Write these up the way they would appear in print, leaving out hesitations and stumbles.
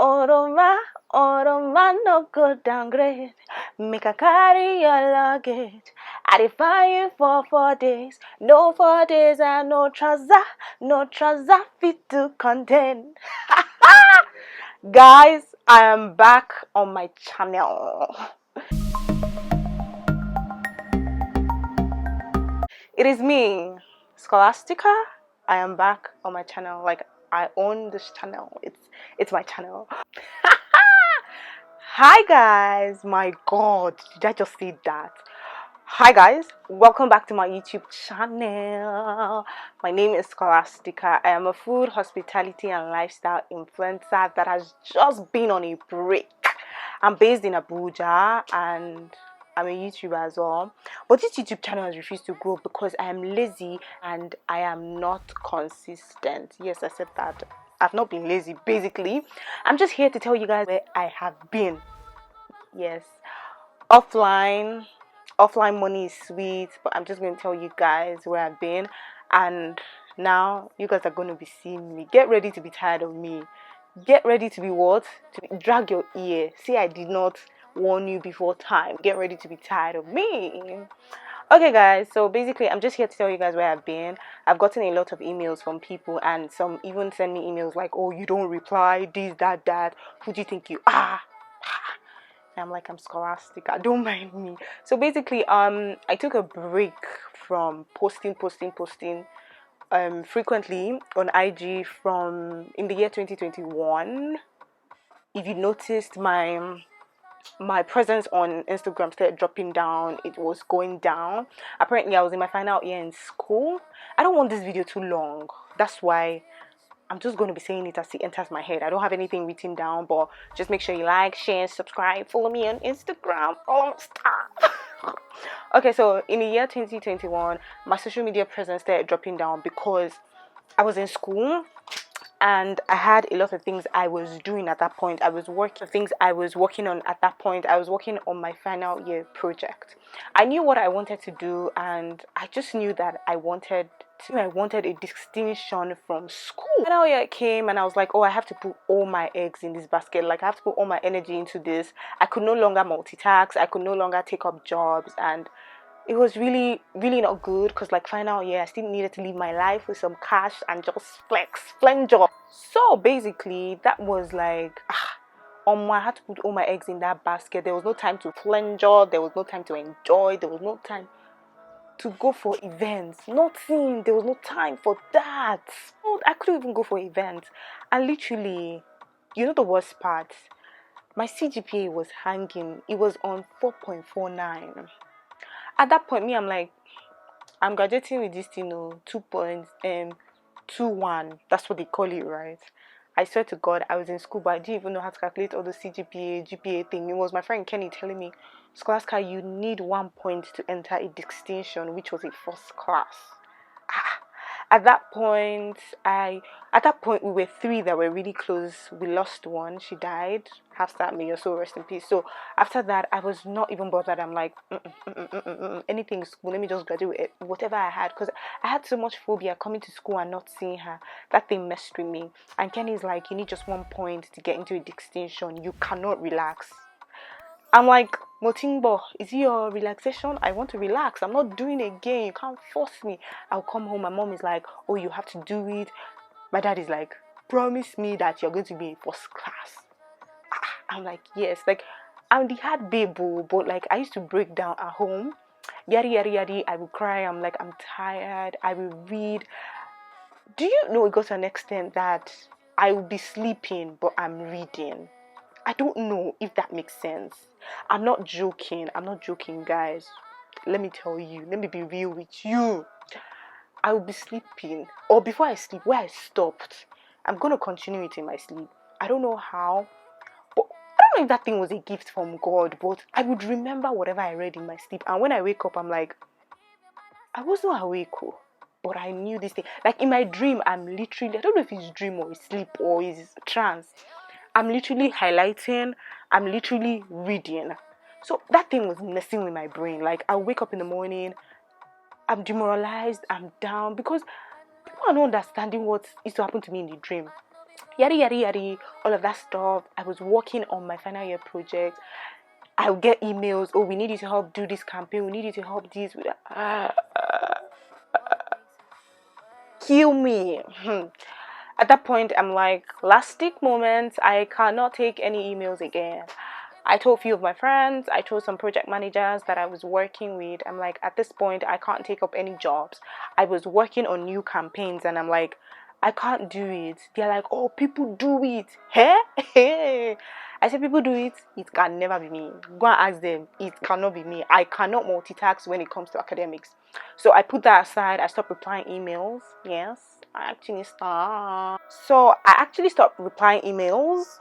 Oroma, Oroma, no go downgrade. Make a carry your luggage. I define you for 4 days. No 4 days and no trouser fit to contain. Guys, I am back on my channel. It is me, Scholastica. I am back on my channel. Like, I own this channel. It's my channel. Hi guys, my god, did I just see that? Hi guys, welcome back to my YouTube channel. My name is Scholastica. I am a food, hospitality and lifestyle influencer that has just been on a break. I'm based in Abuja and I'm a YouTuber as well. But this YouTube channel has refused to grow because I am lazy and I am not consistent. Yes, I said that. I've not been lazy. Basically, I'm just here to tell you guys where I have been. Yes, offline money is sweet, but I'm just going to tell you guys where I've been, and now you guys are going to be seeing me. Get ready to be tired of me. Get ready to be what? To drag your ear. See, I did not warn you before time. Get ready to be tired of me. Okay guys, so basically I'm just here to tell you guys where I've been. I've gotten a lot of emails from people, and some even send me emails like, oh, you don't reply, this, that, who do you think you are? I'm like, I'm Scholastica, don't mind me. So basically, I took a break from posting frequently on IG from in the year 2021. If you noticed, my presence on Instagram started dropping down. It was going down. Apparently, I was in my final year in school. I don't want this video too long. That's why I'm just going to be saying it as it enters my head. I don't have anything written down, but just make sure you like, share, subscribe, follow me on Instagram, all stuff. Okay, so in the year 2021, my social media presence started dropping down because I was in school and I had a lot of things I was doing at that point. I was working on at that point. I was working on my final year project. I knew what I wanted to do, and I just knew that I wanted a distinction from school. Final year came and I was like, oh, I have to put all my eggs in this basket. Like, I have to put all my energy into this. I could no longer multitask. I could no longer take up jobs, and it was really not good because, like, final year I still needed to live my life with some cash and just flange job. So basically that was like, I had to put all my eggs in that basket. There was no time to flange job. There was no time to enjoy. There was no time to go for events. Nothing. There was no time for that. I couldn't even go for events. And literally, you know the worst part? My CGPA was hanging. It was on 4.49. At that point, I'm like, I'm graduating with this thing, 2.21. That's what they call it, right? I swear to God, I was in school, but I didn't even know how to calculate all the CGPA, GPA thing. It was my friend Kenny telling me, Scholastica, you need 1 point to enter a distinction, which was a first class. At that point, we were three that were really close. We lost one. She died. Hashtag may your soul rest in peace. So after that, I was not even bothered. I'm like, anything school. Let me just graduate whatever I had, because I had so much phobia coming to school and not seeing her. That thing messed with me. And Kenny's like, you need just 1 point to get into a distinction. You cannot relax. I'm like, Motingbo, is it your relaxation? I want to relax. I'm not doing it again. You can't force me. I'll come home. My mom is like, oh, you have to do it. My dad is like, promise me that you're going to be in first class. I'm like, yes. Like, I'm the hard baby, but like, I used to break down at home. Yadi. I will cry. I'm like, I'm tired. I will read. Do you know it got to an extent that I will be sleeping, but I'm reading? I don't know if that makes sense. I'm not joking, guys. Let me tell you, let me be real with you. I will be sleeping, or before I sleep, where I stopped, I'm going to continue it in my sleep. I don't know how, but I don't know if that thing was a gift from God, but I would remember whatever I read in my sleep. And when I wake up, I'm like, I wasn't awake, but I knew this thing. Like, in my dream, I'm literally, I don't know if it's dream or it's sleep or it's trance. I'm literally highlighting, I'm literally reading. So that thing was messing with my brain. Like, I wake up in the morning, I'm demoralized, I'm down, because people are not understanding what is to happen to me in the dream. yada yada yada, all of that stuff. I was working on my final year project. I would get emails, oh, we need you to help do this campaign, we need you to help this with that. Kill me. At that point, I'm like, LASTIC moment, I cannot take any emails again. I told a few of my friends, I told some project managers that I was working with, I'm like, at this point, I can't take up any jobs. I was working on new campaigns, and I'm like, I can't do it. They're like, oh, people do it. Hey? I said, people do it. It can never be me. Go and ask them. It cannot be me. I cannot multitask when it comes to academics. So I put that aside. I stopped replying emails. Yes, I actually stopped. So I actually stopped replying emails,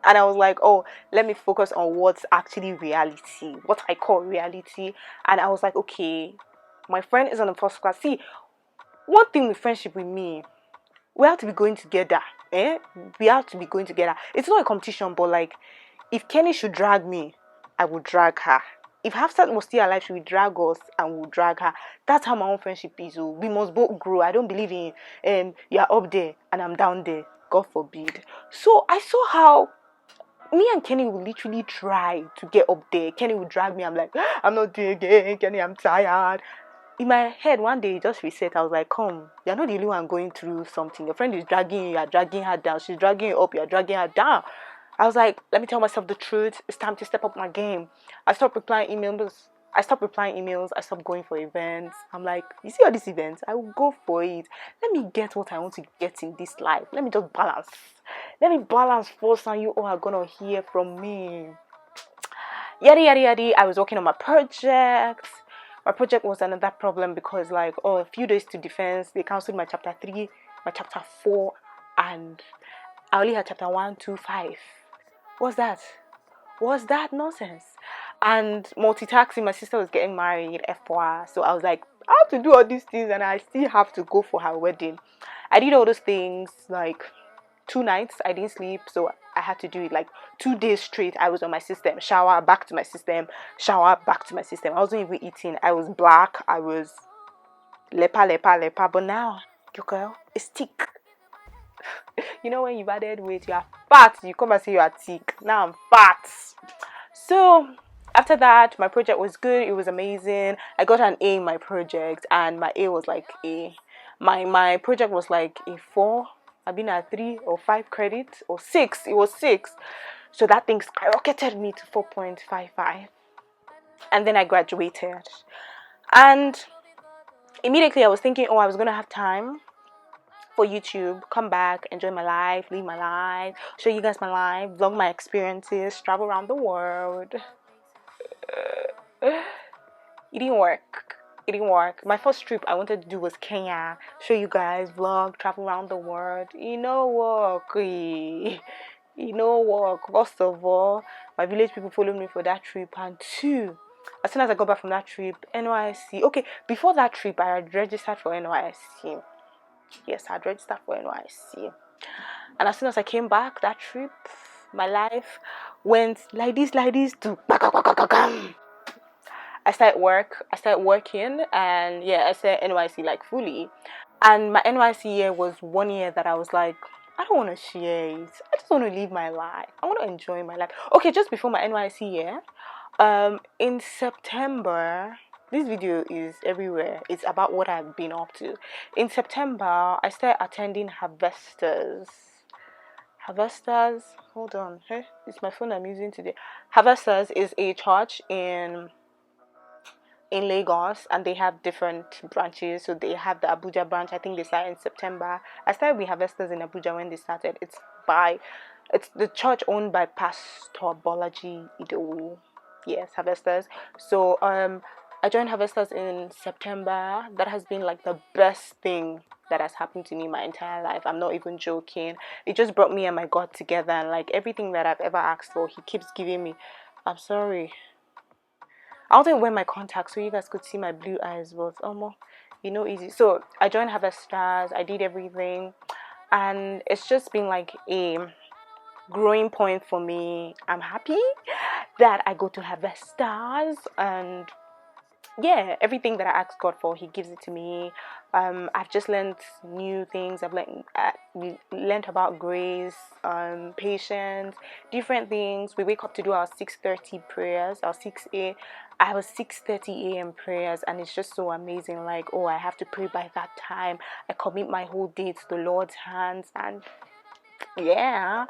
and I was like, oh, let me focus on what's actually reality, what I call reality. And I was like, okay, my friend is on the first class. See, one thing with friendship with me, we have to be going together. We have to be going together. It's not a competition, but like, if Kenny should drag me, I would drag her. If Hafsat was still alive, she would drag us and we'll drag her. That's how my own friendship is. Oh. We must both grow. I don't believe in you're up there and I'm down there. God forbid. So I saw how me and Kenny would literally try to get up there. Kenny would drag me. I'm like, I'm not doing it again. Kenny, I'm tired. In my head, one day, it just reset. I was like, come, you're not the only one going through something. Your friend is dragging you. You're dragging her down. She's dragging you up. You're dragging her down. I was like, let me tell myself the truth. It's time to step up my game. I stopped replying emails. I stopped going for events. I'm like, you see all these events? I will go for it. Let me get what I want to get in this life. Let me just balance. Let me balance first, and you all are gonna hear from me. Yada yada yada. I was working on my project. My project was another problem because, like, oh, a few days to defense, they cancelled my chapter 3, my chapter 4, and I only had chapter 1, 2, 5. What's that? What's that nonsense? And multitasking, my sister was getting married, FY. So I was like, I have to do all these things and I still have to go for her wedding. I did all those things like 2 nights. I didn't sleep, so I had to do it like 2 days straight. I was on my system, shower, back to my system, shower, back to my system. I wasn't even eating. I was black. I was lepa. But now, your girl is thick. You know when you've added weight, you are fat. You come and say you are thick. Now I'm fat. So after that, my project was good. It was amazing. I got an A in my project, and my A was like a. My project was like a 4. I've been at 3 or 5 credits or 6. It was 6. So that thing skyrocketed me to 4.55. And then I graduated. And immediately I was thinking, oh, I was gonna have time for YouTube, come back, enjoy my life, live my life, show you guys my life, vlog my experiences, travel around the world. It didn't work. It didn't work. My first trip I wanted to do was Kenya. Show you guys, vlog, travel around the world. You know work. You know work. First of all, my village people followed me for that trip. And 2, as soon as I got back from that trip, NYSC. Okay, before that trip, I had registered for NYSC. Yes, I had registered for NYSC. And as soon as I came back, that trip, my life went like this to I started working, and yeah, I started NYC like fully. And my NYC year was 1 year that I was like, I don't want to share it. I just want to live my life. I want to enjoy my life. Okay, just before my NYC year, in September, this video is everywhere. It's about what I've been up to. In September, I started attending Harvesters. Harvesters, hold on. Hey, it's my phone I'm using today. Harvesters is a church in Lagos, and they have different branches. So they have the Abuja branch. I think they started in September. I started with Harvesters in Abuja when they started. It's the church owned by Pastor Bolaji Idowu. Yes, Harvesters. So I joined Harvesters in September. That has been like the best thing that has happened to me my entire life. I'm not even joking. It just brought me and my God together, and like everything that I've ever asked for, He keeps giving me. I'm sorry. I wanted to wear my contacts so you guys could see my blue eyes, but easy. So I joined Harvest Stars. I did everything, and it's just been like a growing point for me. I'm happy that I go to Harvest Stars, and yeah, everything that I ask God for, He gives it to me. I've just learned new things. We learned about grace, patience, different things. We wake up to do our 6:30 prayers, our 6 a. I was 6:30 a.m. prayers, and it's just so amazing. Like, oh, I have to pray by that time. I commit my whole day to the Lord's hands, and yeah.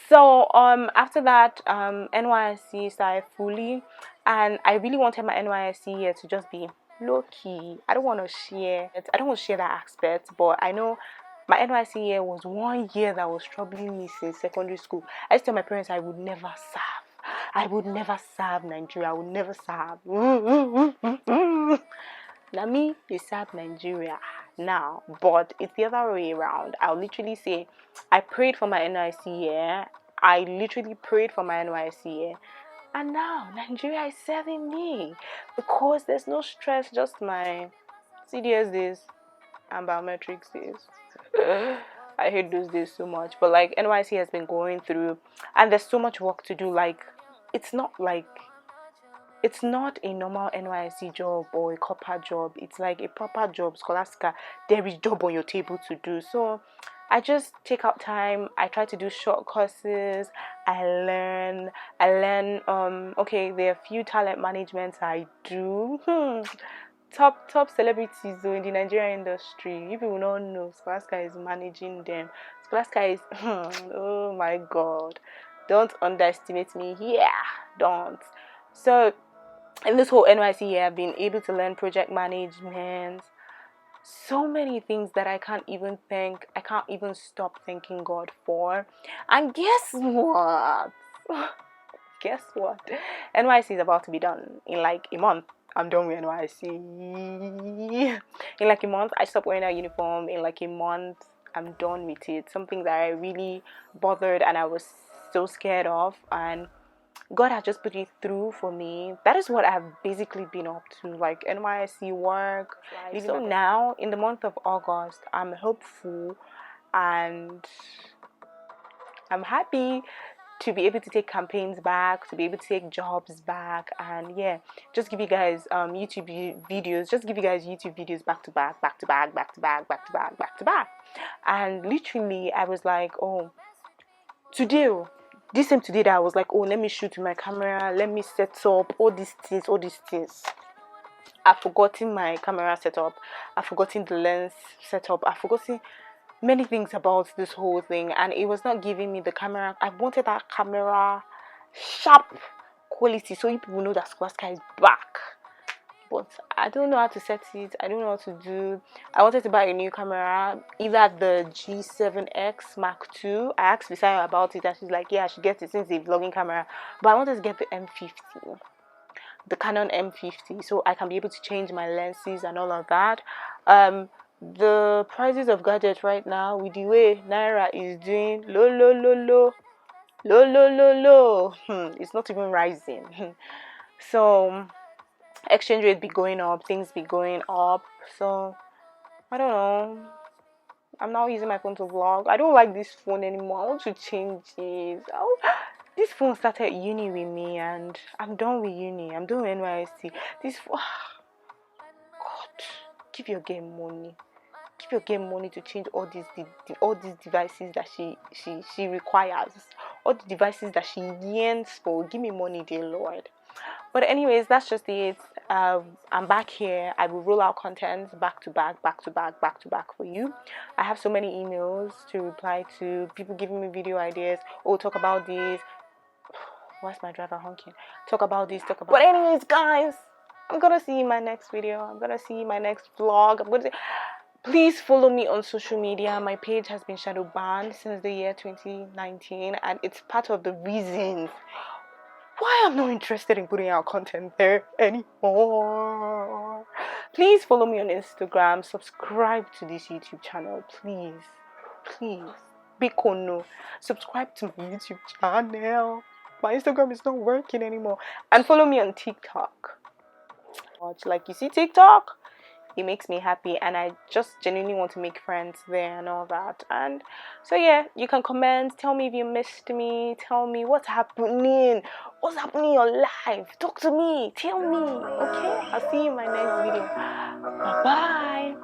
So after that NYSC started fully, and I really wanted my NYSC year to just be low key. I don't want to share it. I don't want to share that aspect, but I know my NYSC year was 1 year that was troubling me since secondary school. I used to tell my parents I would never serve. I would never serve Nigeria. I would never serve. Now me, they serve Nigeria now, but it's the other way around. I'll literally say, I prayed for my NYC year. I literally prayed for my NYC year, and now Nigeria is serving me because there's no stress, just my CDS days and biometrics days. I hate those days so much, but like NYC has been going through, and there's so much work to do. Like, it's not like it's not a normal NYSC job or a corporate job. It's like a proper job, Scholastica. There is job on your table to do. So I just take out time. I try to do short courses. I learn. Okay, there are a few talent managements I do. Top celebrities though in the Nigerian industry. If you will not know, Scholastica is managing them. Scholastica is oh my god. Don't underestimate me here. Don't. So in this whole NYC year, I've been able to learn project management, so many things that I can't even stop thanking God for. And guess what? Guess what? NYC is about to be done in like a month. I'm done with NYC. In like a month, I stop wearing a uniform. In like a month, I'm done with it. Something that I really bothered and I was so scared of, and God has just put it through for me. That is what I've basically been up to, like NYSC work. So now, in the month of August, I'm hopeful and I'm happy to be able to take campaigns back, to be able to take jobs back, and yeah, just give you guys videos, just give you guys YouTube videos back to back, back to back, back to back, back to back, back to back. And literally, I was like, oh, today, this same today that I was like, oh, let me shoot with my camera, let me set up all these things. I've forgotten my camera setup, I've forgotten the lens setup, I've forgotten many things about this whole thing, and it was not giving me the camera. I wanted that camera sharp quality so you people know that Scholastica is back. But I don't know how to set it. I don't know what to do. I wanted to buy a new camera, either the G7X Mark II. I asked Visaya about it and she's like, yeah, I should get it since it's a vlogging camera. But I wanted to get the M50, the Canon M50, so I can be able to change my lenses and all of that. The prices of gadgets right now, with the way Naira is doing, low, it's not even rising. So exchange rate be going up, things be going up. So I don't know. I'm now using my phone to vlog. I don't like this phone anymore. I want to change it. This phone started uni with me, and I'm done with uni. I'm done with NYSC. This phone, God, give your game money. Give your game money to change all these devices that she requires, all the devices that she yearns for. Give me money, dear Lord. But anyways, that's just it. I'm back here. I will roll out content back to back, back to back, back to back for you. I have so many emails to reply to, people giving me video ideas. Oh, talk about this. Why's my driver honking? Talk about this, talk about. But anyways, guys, I'm gonna see you in my next video. I'm gonna see you in my next vlog. Please follow me on social media. My page has been shadow banned since the year 2019, and it's part of the reasons why I'm not interested in putting out content there anymore. Please follow me on Instagram. Subscribe to this YouTube channel, please. Bikono, subscribe to my YouTube channel. My Instagram is not working anymore. And follow me on TikTok. Like, you see TikTok? It makes me happy, and I just genuinely want to make friends there and all that. And so yeah, you can comment, tell me if you missed me, tell me what's happening, What's happening in your life? Talk to me. Tell me. Okay? I'll see you in my next video. Bye-bye.